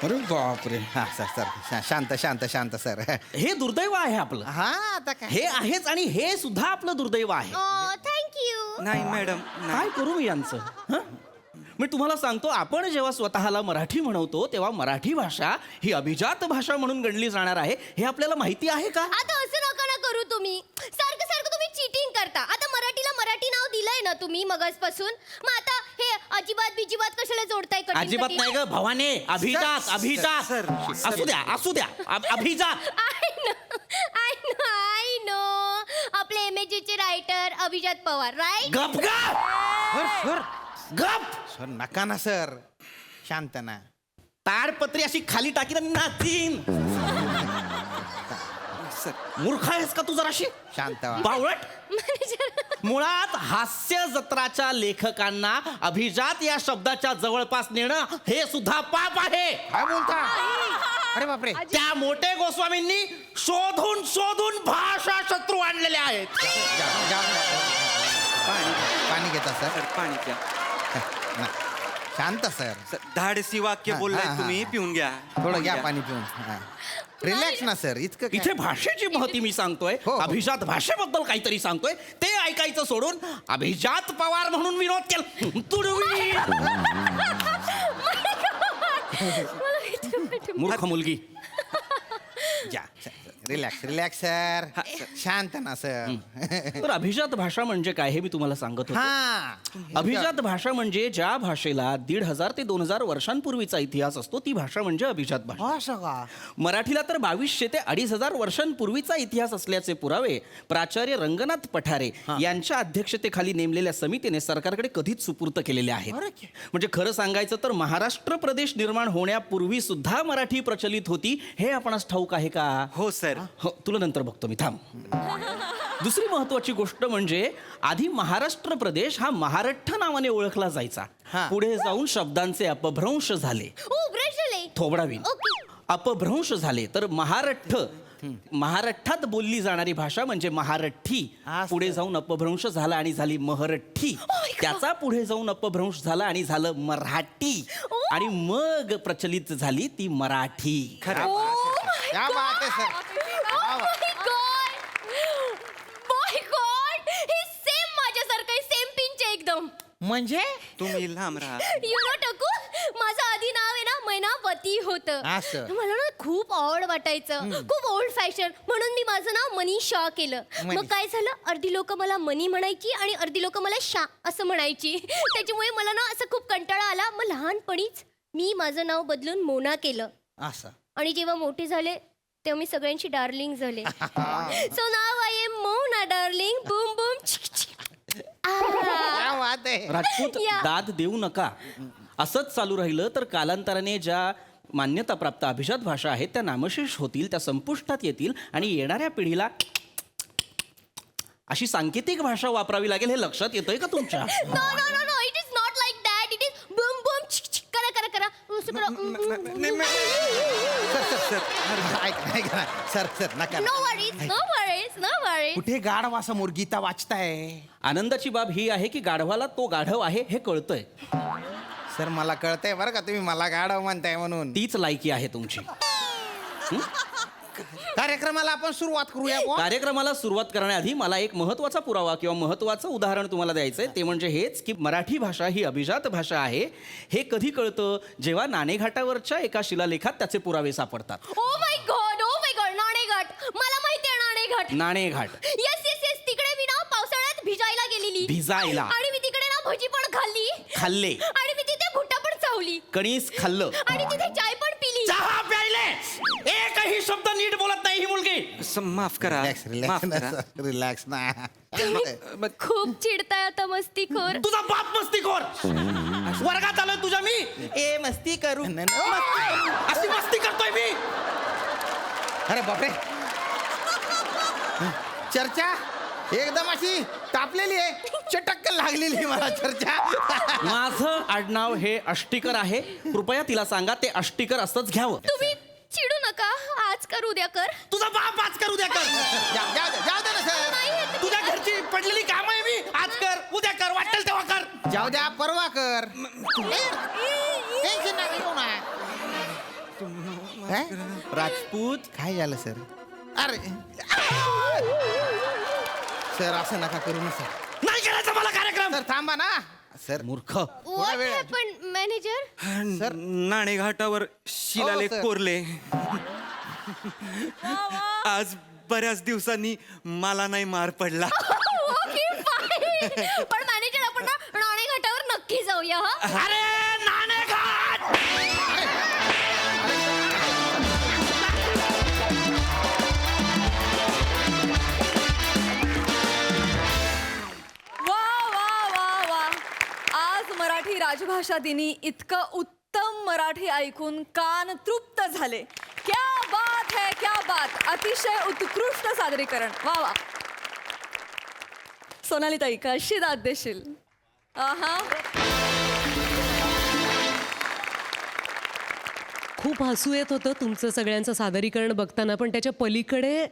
अरे बापरे. हा सर शांत सर. हे दुर्दैव आहे आपलं. हा आता काय? हे आहेच, आणि हे सुद्धा आपलं दुर्दैव आहे. थँक्यू. नाही मॅडम, काय करू मी यांचं? मी तुम्हाला सांगतो, आपण जेव्हा स्वतःला मराठी म्हणवतो तेव्हा मराठी भाषा ही अभिजात भाषा म्हणून गणली जाणार आहे. हे आपल्याला माहिती आहे का? आता असं नका ना करू तुम्ही. सारखं तुम्ही चीटिंग करता. आता मराठीला मराठी नाव दिलंय ना तुम्ही मगासपासून, मग आता हे अजिबात कशाला जोडताय? अजिबात नाही ग भवाने, अभिजात, अभिजात. सर, असू द्या अभिजात. आय नो आपले MAG चे रायटर अभिजात पवार, राईट? गप गप सर गप. सर नका ना सर. शांत ना. ताडपत्री अशी खाली टाकीन आणि नाचीन. मूर्ख आहेस का तू जराशी? शांत व्हा. बावळट. मॅनेजर मुळात हास्य जत्राच्या लेखकांना अभिजात या शब्दाच्या जवळपास नेणं हे सुद्धा पाप आहे. काय बोलता? अरे बापरे. त्या मोठे गोस्वामींनी शोधून शोधून भाषा शत्रू आणलेले आहेत. पाणी घेता सर. पाणी प्या. शांत सर. धाडसी वाक्य हा, बोललाय हा, हा, तुम्ही, हा. पिऊन घ्या. थोडं घ्या पाणी पिऊन. रिलॅक्स ना सर. इतकं काय? इथे भाषेची महती मी सांगतोय, हो, हो. अभिजात भाषेबद्दल काहीतरी सांगतोय, ते ऐकायचं सोडून अभिजात पवार म्हणून विनोद केला. तुडवी. मूर्ख मुलगी. Relax relax sir. शांत ना सर. तर अभिजात भाषा म्हणजे काय हे मी तुम्हाला सांगत होतो. हा. अभिजात भाषा म्हणजे ज्या भाषेला 1500 ते 2000 वर्षांपूर्वीचा इतिहास असतो ती भाषा म्हणजे अभिजात भाषा. असं का? मराठीला तर 2200 ते 2500 वर्षांपूर्वीचा इतिहास असल्याचे पुरावे प्राचार्य रंगनाथ पठारे यांच्या अध्यक्षतेखाली नेमलेल्या समितीने सरकारकडे कधीच सुपूर्त केलेले आहेत. म्हणजे खरं सांगायचं तर महाराष्ट्र प्रदेश निर्माण होण्यापूर्वी सुद्धा मराठी प्रचलित होती हे आपणास ठाऊक आहे का? हो सर. हो, तुला नंतर बघतो मी, थांब. दुसरी महत्वाची गोष्ट म्हणजे आधी महाराष्ट्र प्रदेश हा महारठ्ठ नावाने ओळखला जायचा. पुढे जाऊन शब्दांचे अपभ्रंश झाले. थोबडावीन. अपभ्रंश झाले तर महारठ्ठात बोलली जाणारी भाषा म्हणजे महारठ्ठी. पुढे जाऊन अपभ्रंश झाला आणि झाली महरठ्ठी. त्याचा पुढे जाऊन अपभ्रंश झाला आणि झालं मराठी. आणि मग प्रचलित झाली ती मराठी. क्या बात आहे सर. सेम पिंच एकदम. म्हणजे तुम्ही लांब राहा. यु नो टकू, माझं आधी नाव आहे ना मैनावती होतं. असं. मला ना खूप ऑड वाटायचं, खूप ओल्ड फॅशन, म्हणून मी माझं नाव मनी शॉ केलं. मग काय झालं, अर्धी लोक मला मनी म्हणायची आणि अर्धी लोक मला शा असं म्हणायची. त्याच्यामुळे मला ना असं खूप कंटाळा आला. मग लहानपणीच मी माझं नाव बदलून मोना केलं. असं. आणि जेव्हा मोठे झाले तेव्हा मी सगळ्यांची डार्लिंग झाले. सो नाव I am Mona darling. Boom boom chick chick. क्या बात आहे. राजपूत या. दाद देऊ नका. असंच चालू राहिलं तर कालांतराने ज्या मान्यताप्राप्त अभिजात भाषा आहेत त्या नामशेष होतील, त्या संपुष्टात येतील आणि येणाऱ्या पिढीला अशी सांकेतिक भाषा वापरावी लागेल. हे लक्षात येतंय का तुमच्या? No no no no, it is not like that. It is boom boom chick chick. करा करा करा. सर सर नका. No worries, no worries, no worries. कुठे गाढवासमोर गीता वाचताय? आनंदाची बाब ही आहे की गाढवाला तो गाढव आहे हे कळतंय. सर मला कळतंय बरं का, तुम्ही मला गाढव म्हणताय म्हणून. तीच लायकी आहे तुमची. कार्यक्रमाला आपण सुरुवात करूया बुवा. कार्यक्रमाला सुरुवात करण्याआधी मला एक महत्वाचा पुरावा किंवा महत्वाचं उदाहरण तुम्हाला द्यायचंय. ते म्हणजे हेच की मराठी भाषा ही अभिजात भाषा आहे हे कधी कळतं, जेव्हा नाणेघाटावरच्या एका शिलालेखात त्याचे पुरावे सापडतात. Oh my God, oh my God. Naneghat, मला माहिती आहे Naneghat. Naneghat. Yes yes yes. तिकडे मी ना पावसाळ्यात भिजायला गेलेली. भिजायला. आणि मी तिकडे ना भजी पण खाल्ली. खाल्ले. आणि मी तिथे भुट्टा पण चावली. कणीस खाल्लं. आणि तिथे चाय पण पिली. चहा प्यायले. एकही शब्द नीट बोलत नाही ही मुलगी. माफ करा. माफ करा. रिलॅक्स ना. खूप चिडताय आता मस्तीखोर. तुझा बाप मस्तीखोर. वर्गात आलोय तुझ्या मी. ए मस्ती करू. अशी मस्ती करतोय मी. अरे बापरे. चर्चा एकदम अशी तापलेली आहे. चटक्क लागलेली आहे मला चर्चा. माझं आडनाव हे अष्टीकर आहे. कृपया तिला सांगा ते अष्टीकर असंच घ्यावं. तुम्ही चिडू नका. आज कर उद्या कर. तुझा बाप आज कर उद्या कर. जाऊ दे ना सर. तुझ्या घरची पडलेली काम आहे मी. आज कर उद्या कर वाटेल तेव्हा कर. जाऊ द्या परवा कर. टेन्शन नका घेऊ ना. राजपूत. काय झालं सर? अरे सर असं नका करू ना सर. नाही करायचं मला कार्यक्रम. सर थांबा ना सर. मूर्ख. What happen manager? नाणेघाटावर शिलालेख हो, सर. कोरले. आज बऱ्याच दिवसांनी मला नाही मार पडला. Okay fine. पण मॅनेजर आपण ना नाणेघाटावर नक्की जाऊया. हा. अरे नाणेघाट. वा वा वा वा. आज मराठी राजभाषा दिनी इतकं उत्तम मराठी ऐकून कान तृप्त झाले. क्या बात है, क्या बात. अतिशय उत्कृष्ट सादरीकरण. वा वा. सोनाली ताई, कशी दाद देशील? आहा. खूप हसू येत होतं तुमचं सगळ्यांचं सादरीकरण बघताना, पण त्याच्या पलीकडे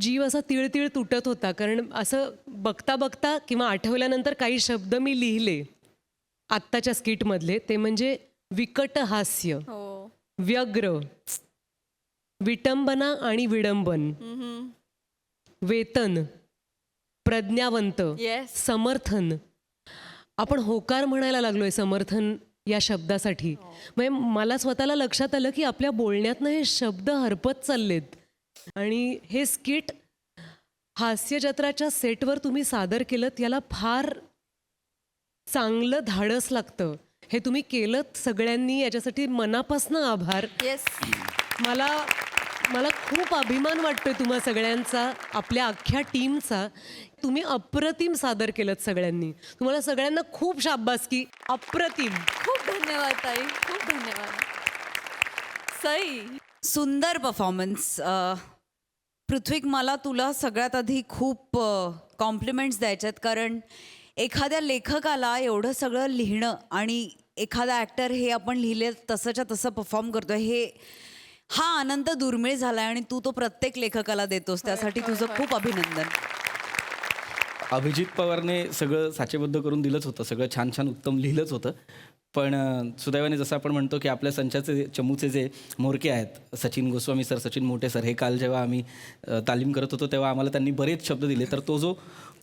जीव असा तिळतिळ तुटत होता. कारण असं बघता बघता किंवा आठवल्यानंतर काही शब्द मी लिहिले आत्ताच्या स्किटमधले, ते म्हणजे विकट हास्य, हो. व्यग्र, विटंबना आणि विडंबन, वेतन, प्रज्ञावंत, Yes. समर्थन. आपण होकार म्हणायला लागलोय समर्थन या शब्दासाठी. म्हणजे मला स्वतःला लक्षात आलं की आपल्या बोलण्यातनं हे शब्द हरपत चाललेत. आणि हे स्किट हास्यजत्राच्या सेटवर तुम्ही सादर केलंत, याला फार चांगलं धाडस लागतं. हे तुम्ही केलंत सगळ्यांनी, याच्यासाठी मनापासून आभार. येस. मला खूप अभिमान वाटतोय तुम्हा सगळ्यांचा, आपल्या अख्ख्या टीमचा. तुम्ही अप्रतिम सादर केलंत सगळ्यांनी. तुम्हाला सगळ्यांना खूप शाबासकी. अप्रतिम. खूप धन्यवाद ताई, खूप धन्यवाद. सई. सुंदर परफॉर्मन्स. पृथ्वीक, मला तुला सगळ्यात आधी खूप कॉम्प्लिमेंट्स द्यायच्यात, कारण एखाद्या लेखकाला एवढं सगळं लिहिणं आणि एखादा ॲक्टर हे आपण लिहिले तसंच्या तसं परफॉर्म करतोय, हा आनंद दुर्मिळ झाला आणि तू तो प्रत्येक लेखकाला देतोस, त्यासाठी तुझं खूप अभिनंदन. अभिजित पवारने सगळं साचेबद्ध करून दिलंच होतं, सगळं छान छान उत्तम लिहिलंच होतं. पण सुदैवाने जसं आपण म्हणतो की आपल्या संचाचे चमूचे जे म्होरके आहेत, सचिन गोस्वामी सर, सचिन मोठे सर, हे काल जेव्हा आम्ही तालीम करत होतो तेव्हा आम्हाला त्यांनी बरेच शब्द दिले. तर तो जो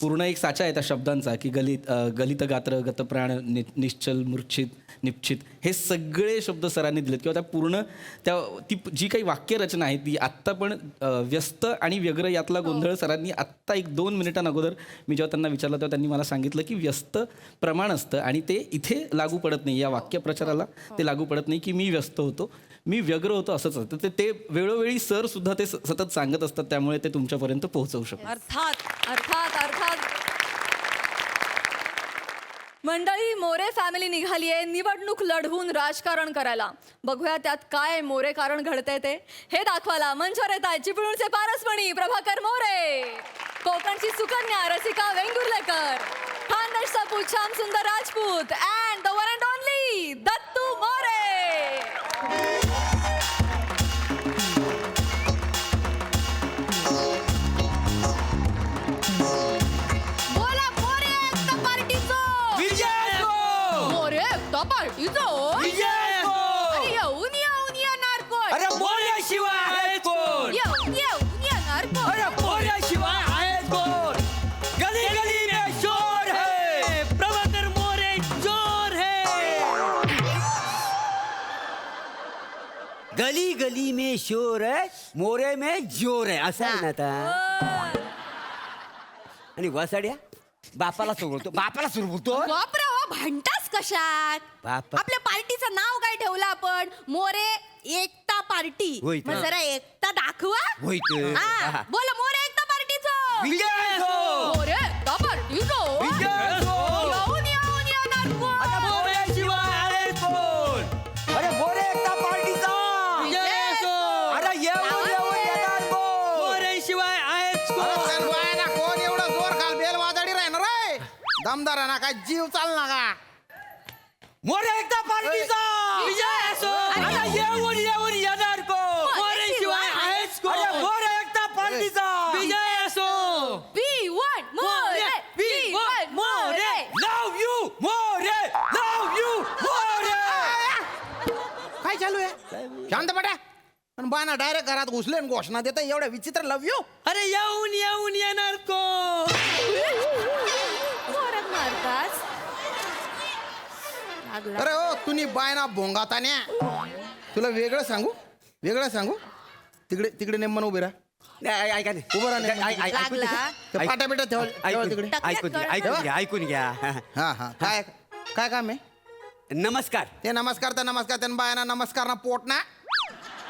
पूर्ण एक साचा आहे त्या शब्दांचा की गलित गात्र, गतप्राण, निश्चल, मूर्छित, निश्चित, हे सगळे शब्द सरांनी दिलेत. किंवा ती जी काही वाक्यरचना आहे ती आत्ता पण व्यस्त आणि व्यग्र यातला गोंधळ सरांनी आत्ता 1-2 मिनिटांअगोदर मी जेव्हा त्यांना विचारलं तेव्हा त्यांनी मला सांगितलं की व्यस्त प्रमाण असतं आणि ते इथे लागू पडत नाही, या वाक्यप्रचाराला ते लागू पडत नाही की मी व्यस्त होतो, मी व्यग्र होतो, असंच असतं. ते वेळोवेळी सर सुद्धा ते सतत सांगत असतात, त्यामुळे ते तुमच्यापर्यंत पोहोचवू शकतात. अर्थात अर्थात अर्थात. मंडळी, मोरे फॅमिली निघाली आहे निवडणूक लढवून राजकारण करायला. बघूया त्यात काय मोरे कारण घडतंय ते. हे दाखवायला मंचावर येत आहेत चिपळूणचे पारसमणी प्रभाकर मोरे, कोकणची सुकन्या रसिका वेंगुर्लेकर, खानदेशचा पूत श्याम सुंदर Rajput and the one and only Dattu More. बोला मोरे एकता पार्टीचो मोरे एकता पार्टीचो. अरे येऊन येऊन येणार कोण? अरे मोर्याशिवाय आहेत कोण? येऊन येऊन येणार कोण? अरे मोर्याशिवाय आहेत कोण? गली गली में शोर है, प्रभाकर मोरे जोर है. गली गली में शोर है, मोरे में जोर है, असं आहे ना आता. आणि वसाड्या बापाला सोडतो, बापाला सोडतो. बापरे, भांडतास कशात? बापा. आपल्या पार्टीचं नाव काय ठेवलं आपण? मोरे एकता पार्टी. होय मग तर. जरा एकता दाखवा. होय तर. हा, बोला मोरे एकता पार्टीचो. विजय असो. मोरे एकता पार्टीचो. विजय असो. येऊन येऊन येणार कोण? अरे मोर्याशिवाय आहेत कोण? अरे मोरे एकता पार्टीचा विजय असो. अरे येऊन येऊन येणार कोण? मोर्याशिवाय आहेत कोण? कोण एवढं जोर खाल बेल वाजडी राहणार रे? दमदार ना काय जीव चाल ना का? मोरे एकता पार्टीचा विजय असो. अरे येऊन येऊन येणार कोण? मोर्याशिवाय आहेत कोण? अरे मोरे एकता पार्टीचा विजय असो. V1 More. V1 More. Love you More, love you More. काय चालू आहे? शांत पडा. पण बाना डायरेक्ट घरात घुसले आणि घोषणा देता एवढ्या विचित्र लव यू. अरे येऊन येऊन येणार कोण? जोरात मारतास. लागला. अरे ओ तुम्ही बायना भोंगातान्या. तुला वेगळं सांगू तिकडे तिकडे नेमन उभे राहा. नाही, ऐका नाही. उभं राहा नेमन. लागला. त्या पाट्या बिट्या ठेवा तिकडे. ऐकून घ्या. हा हा. काय काम आहे? नमस्कार. ते नमस्कार त्या बायना नमस्कार ना पोट ना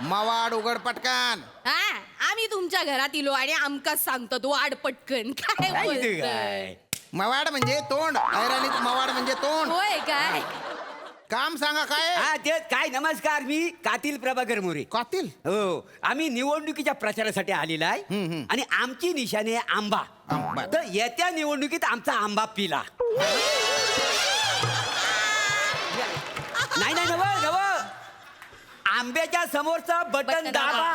मवाड उघड पटकन. हा, आम्ही तुमच्या घरात इलो आणि आमकाच सांगतो तू आड पटकन. काय बोलतोय? मवाड म्हणजे तोंड. ऐराणीत मवाड म्हणजे तोंड. होय काय? काम सांगा काय हा तेच काय. नमस्कार, मी कातील प्रभाकर मोरे. कातील हो, आम्ही निवडणुकीच्या प्रचारासाठी आलेला आहे आणि आमची निशाणी आहे आंबा. आंबा. तर येत्या निवडणुकीत आमचा आंबा पिला. नाही नाही नव नव आंब्याच्या समोरचं बटन दाबा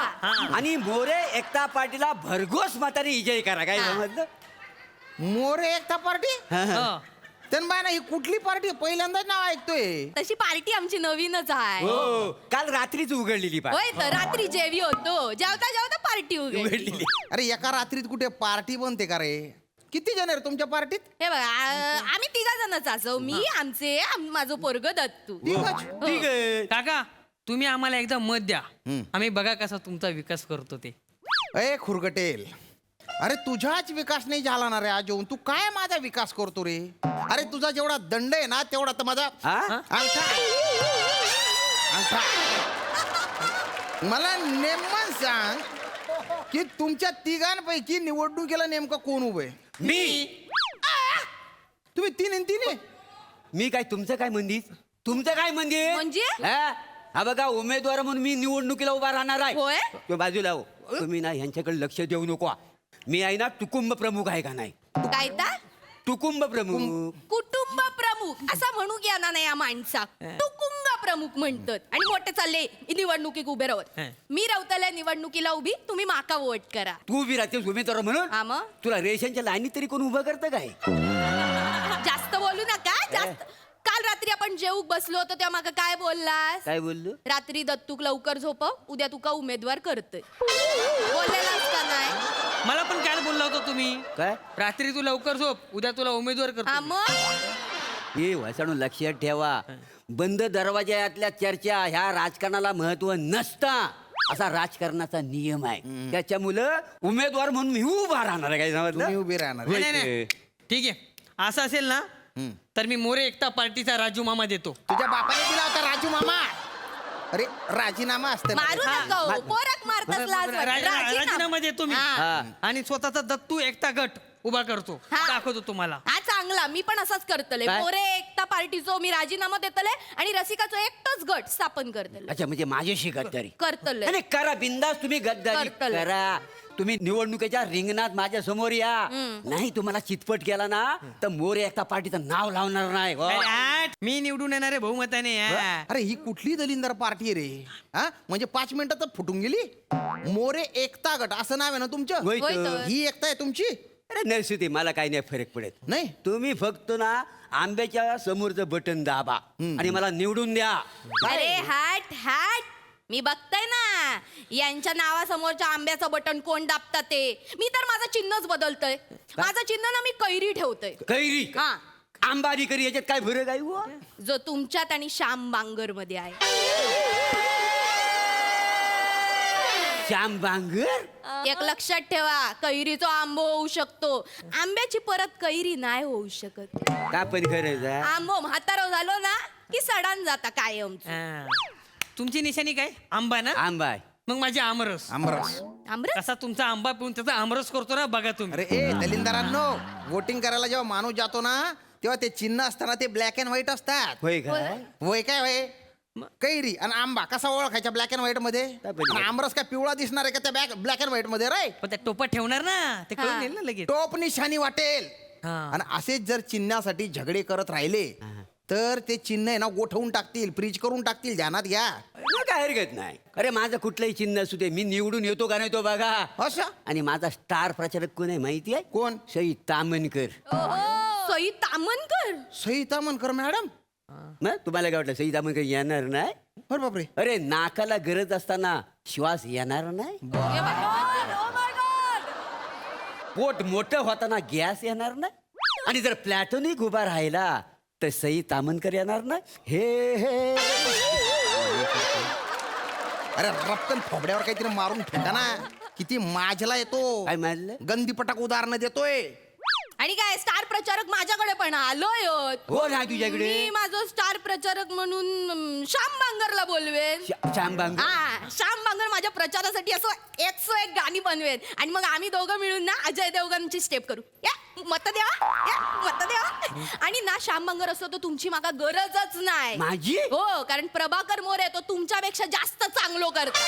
आणि मोरे एकता पार्टीला भरघोस मताने विजयी करा. काय समजलं? मोरे एकता पार्टी हा. बाय ना ही कुठली पार्टी पहिल्यांदाच नाव ऐकतोय. तशी पार्टी आमची नवीनच आहे. हो, काल रात्रीच उघडलेली होय तर रात्री जेवी होतो, जेवता जेवता पार्टी उघडलेली. अरे एका रात्रीत कुठे पार्टी बनते का रे? किती जण आहे रे तुमच्या पार्टीत? हे बघा आम्ही तिघा जणच असो. मी आमचे माझं पोरग दत्तू. ठीक आहे. काका तुम्ही आम्हाला एकदा मत द्या, आम्ही बघा कसा तुमचा विकास करतो ते. ए खुरगटेल, अरे तुझाच विकास नाही झाला ना रे अजून. तू काय माझा विकास करतो रे? अरे तुझा जेवढा दंड आहे ना तेवढा तर माझा अंगठा. मला नेमकं सांग की तुमच्या तिघांपैकी निवडणुकीला नेमकं कोण उभे? मी. तुम्ही तीन तीन आहे. मी काय तुमचं काय मंदिर? तुमचं काय मंदिर म्हणजे? हा बघा, उमेदवार म्हणून मी निवडणुकीला उभा राहणार आहे. होय? तो बाजूला हो. तुम्ही ना ह्यांच्याकडे लक्ष देऊ नको. मी आहे ना टुकुंब प्रमुख आहे का नाही? काय ता? टुकुंब प्रमुख. कुटुंब प्रमुख असं म्हणू घ्या ना या माणसा. कुटुंब प्रमुख म्हणतात आणि मोठे चालले निवडणुकीक उभे राहत. मी रावतल्या निवडणुकीला उभी, तुम्ही माका वोट करा. तू उभी राहतेस उमेदवार हा म्हणून? मग? तुला रेशनच्या लाईनीत तरी कोण उभं करतं काय? जास्त बोलू नका. जास्त काल रात्री आपण जेवूक बसलो होतो तेव्हा माका काय बोललास? काय बोललो? रात्री दत्तूक लवकर झोपव, उद्या तुका उमेदवार करतोय बोललेलास का नाही? मला पण काय बोलला होता तुम्ही? काय? रात्री तू लवकर झोप, उद्या तुला उमेदवार हा करतो. मग हे वसाणू लक्षात ठेवा, बंद दरवाजातल्या चर्चा ह्या राजकारणाला महत्व नसता असा राजकारणाचा नियम आहे. त्याच्यामुळं उमेदवार म्हणून मी उभा राहणार आहे. काय तुम्ही समजलं? उभी राहणार. नाही, नाही, नाही. ठीक आहे, असं असेल ना तर मी मोरे एकता पार्टीचा राजू मामा देतो. तुझ्या बापाने दिला होता राजू मामा. अरे राजीनामा असते मारू नका हो. पोरक मारतास लाज वाटते. राजीनामा. राजीनामा देतो मी हा. आणि स्वतःचा दत्तू एकता गट उभा करतो, हा. दाखवतो तुम्हाला. हा चांगला, मी पण असाच करतले. काय? मोरे एकता पार्टीचो मी राजीनामा देतले आणि रसिकाचो एकटाच गट स्थापन करतले. अच्छा, म्हणजे माझ्याशी गद्दारी करतले. नाही, करा बिंदास तुम्ही गद्दारी करतले. करा. तुम्ही निवडणुकीच्या रिंगणात माझ्या समोर या. नाही तुम्हाला चितपट केला ना तर मोरे एकता पार्टीचं नाव लावणार नाही. हो. अरे आठ, मी निवडून येणारे बहुमताने या. अरे ही कुठली दलिंदर पार्टी आहे रे? हा म्हणजे 5 मिनिटात फुटून गेली. मोरे एकता गट असं नाव आहे ना तुमचं? होय होय तर. तर. ही एकता आहे तुमची? अरे नरसुती, मला काही नाही फरक पडत. नाही तुम्ही फक्त ना आंब्याच्या समोरचं बटन दाबा आणि मला निवडून द्या. अरे हॅट हॅट, मी बघताय ना यांच्या नावासमोरच्या आंब्याचं बटन कोण दाबतात ते. मी तर माझं चिन्हच बदलतय. माझं चिन्ह ना मी कैरी ठेवतोय. कैरी हा. आंबा आणि कैरी याच्यात काय फरक आहे हो? जो तुमच्यात आणि श्याम बांगर मध्ये आहे. श्याम बांगर? एक लक्षात ठेवा, कैरीचा आंबो होऊ शकतो, आंब्याची परत कैरी नाही होऊ शकत. का पण खरंच आहे? आंबो म्हातारा झालो ना की सडान जाता कायम. हा. तुमची निशाणी काय? आंबा ना? आंबा आहे. मग माझी आमरस. आमरस. आमरस कसा तुमचा आंबा पिऊन त्याचा आमरस करतो ना, बघा तुम्ही. अरे ए दलिंदरांनो, वोटिंग करायला जेव्हा माणूस जातो ना तेव्हा ते चिन्ह असताना ते ब्लॅक अँड व्हाईट असतात. होय काय? वय काय वय? कैरी आणि आंबा कसा ओळखायचा ब्लॅक अँड व्हाईट मध्ये? बरोबर. आणि आमरस काय पिवळा दिसणार आहे का त्या ब्लॅक अँड व्हाईट मध्ये रे? पण त्या टोपात ठेवणार ना, ते कळून येईल ना लगेच. टोप निशाणी वाटेल. हा. आणि असेच जर चिन्हासाठी झगडे करत राहिले तर ते चिन्ह आहे ना गोठवून टाकतील, फ्रीज करून टाकतील. ध्यानात घ्या. काय हरकत नाही. अरे माझं कुठलंही चिन्ह असू दे, मी निवडून येतो का नाही तो बघा. असं आणि माझा स्टार प्रचारक कोण आहे माहिती आहे? कोण? सई तामनकर. सई तामनकर. सई तामनकर मॅडम? ना तुम्हाला काय वाटलं सई तामनकर येणार नाही? अरे बापरे. अरे नाकाला गरज असताना श्वास येणार नाही? पोट मोठं होताना गॅस येणार नाही? आणि जर प्लॅटोनिक उभा राहिला तर सई तामनकर येणार नाही? हे हे अरे रपकन फोबड्यावर काहीतरी मारून फेका ना. किती माजला येतो. काय मारलं? गंदीपटाक उदाहरण देतोय. आणि काय स्टार प्रचारक माझ्याकडे पण आलोय. हो ना तुझ्याकडे? मी माझं स्टार प्रचारक म्हणून श्याम बांगरला बोलवेन. श्याम बांगर? हा, श्याम बांगर माझ्या प्रचारासाठी असं 101 गाणी बनवेन आणि मग आम्ही दोघं मिळून ना अजय देवगणची स्टेप करू. या मत द्या या, मत द्या. आणि ना श्याम बंगर असतो तो तुमची मागा गरजच नाही. माझी? हो, कारण प्रभाकर मोरे तो तुमच्यापेक्षा जास्त चांगलो करतो.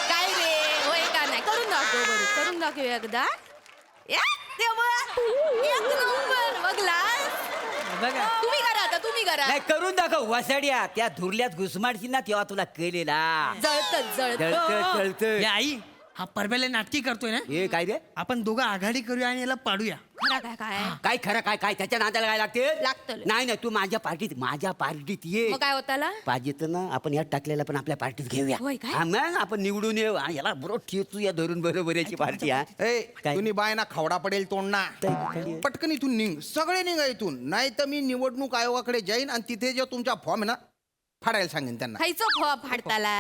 काय रे, होय का नाही? करून दाखव बरं, करून दाखव एकदा. या, तेव्हा एक नंबर बघलास. बघा तुम्ही करा आता, तुम्ही करा. नाही करून दाखव वसाड्या. त्या धुरल्यात घुसमाडशील ना तेव्हा तुला केलेला जळत जळत जळत. या आई हा परबेले नाटकी करतोय ना, हे काय रे? आपण दोघं आघाडी करूया आणि याला पाडूया. खरा काय काय काय खरं काय काय त्याच्या नादाला काय लागते? लागतं. नाही नाही तू माझ्या पार्टीत ये. मग काय होताला? पाहिजे तर ना आपण यात टाकलेला पण आपल्या पार्टीत घेऊया. होय काय? हा, मग आपण निवडून येऊ आणि याला बरोबर ठेचू या धरून बरोबर याची पार्टी. हा ए काय? तुम्ही बाय ना खवडा पडेल तोंडना. काय? पटकन इथून निघ, सगळे निघा इथून, नाही तर मी निवडणूक आयोगाकडे जाईन आणि तिथे जो तुमचा फॉर्म आहे ना फाडायला सांगेन त्यांना. खायचं फॉर्म फाडताला.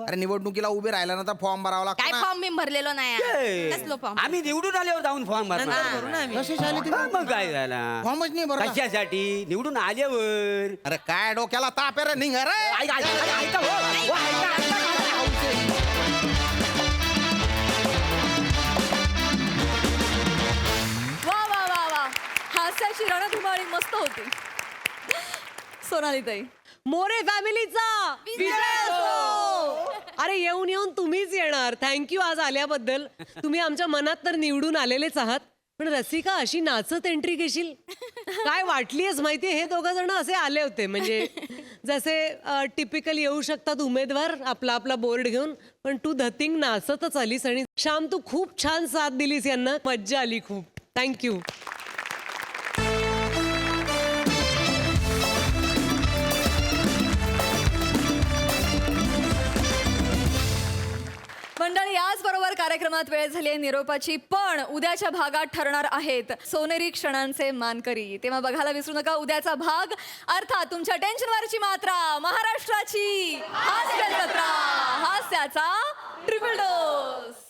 अरे निवडणुकीला उभे राहिला ना तर फॉर्म भरावा लागतो काय ना. फॉर्म मी भरलेलो नाही. ए, कसलो फॉर्म? आम्ही निवडून आल्यावर जाऊन फॉर्म भरणार. करू ना आम्ही. कशी झाली ती? मग काय झाला? फॉर्मच नाही भरला. कशासाठी निवडून आल्यावर? अरे काय डोक्याला ताप आहे रे, निघ रे. ऐका, ऐका, ऐका, हो, हो, ऐका, ऐका. वा वा वा वा हास्याची रणधुमाळी मस्त होती. सोनाली ताई मोरे फॅमिलीचा विजय असो. अरे येऊन येऊन तुम्हीच येणार. थँक्यू आज आल्याबद्दल. तुम्ही आमच्या मनात तर निवडून आलेलेच आहात. पण रसिका अशी नाचत एंट्री घेशील काय वाटलीच माहितीये? हे दोघं जण असे आले होते म्हणजे जसे टिपिकल येऊ शकतात उमेदवार आपला आपला बोर्ड घेऊन, पण तू धतिंग नाचतच आलीस. आणि श्याम तू खूप छान साथ दिलीस यांना. मज्जा आली खूप. थँक्यू. मंडळी याचबरोबर कार्यक्रमात वेळ झाली आहे निरोपाची. पण उद्याच्या भागात ठरणार आहेत सोनेरी क्षणांचे मानकरी. तेव्हा बघायला विसरू नका उद्याचा भाग. अर्थात तुमच्या टेन्शनवरची मात्रा, महाराष्ट्राची हास्य जत्रा, हास्याचा ट्रिपल डोस.